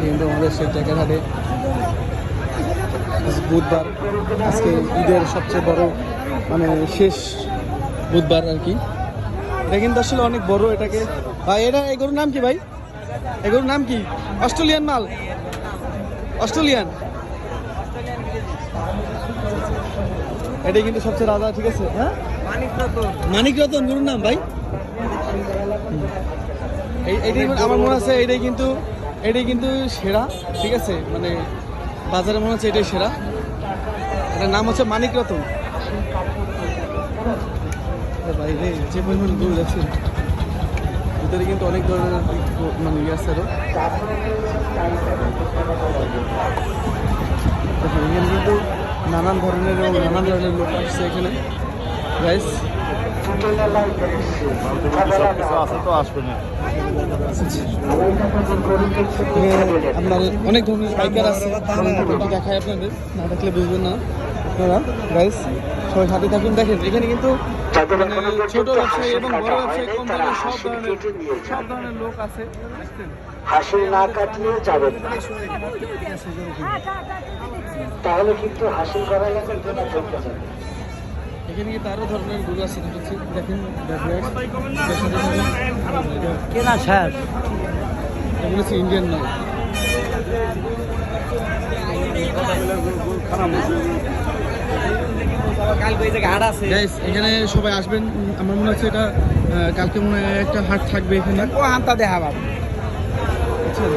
কিন্তু আমাদের সেই জায়গার হাটে বুধবার, আজকে ঈদের সবচেয়ে বড় মানে শেষ বুধবার আর কি। এটা কিন্তু আসলে অনেক বড়। এটাকে ভাই, এটা এই গরুর নাম কি ভাই? এই গরুর নাম কি? অস্ট্রেলিয়ান মাল, অস্ট্রেলিয়ান। এটাই কিন্তু সবচেয়ে রাজা, ঠিক আছে? হ্যাঁ, মানিক রতন গরুর নাম ভাই। এইটাই আমার মনে আছে, এটাই কিন্তু সেরা, ঠিক আছে? মানে বাজারে মনে হচ্ছে এটাই সেরা। এটার নাম হচ্ছে মানিক রতন। ভাই রে, যে পরিমাণ গরু যাচ্ছে ভিতরে কিন্তু অনেক ধরনের মানে ইয়ে আছে আরো। এখানে কিন্তু নানান ধরনের লোক আসছে এখানে গাইস। আপনার অনেক ধরনের পাইকার আছে, দেখায় আপনাদের, না দেখলে বুঝবেন না আপনারা গাইস। সবাই সাথে থাকুন। দেখেন এখানে কিন্তু ছোট ব্যবসায়ী এবং বড় ব্যবসায়ী কম দামে সব ধরনের লোক আছে। হাসিল না কাটলেও যাবেন না, তাহলে কিন্তু হাসিল করা লাগবে। এখানে কিন্তু আরো ধরনের গরু আছে দেখেন। কেনা স্যার, এগুলো হচ্ছে ইন্ডিয়ান নয়। এখানে সবাই আসবেন। আমার মনে হচ্ছে এটা কালকে মনে হয় একটা হাট থাকবে এখানে। ও আনতা দেখা বাবা। বুঝছেন?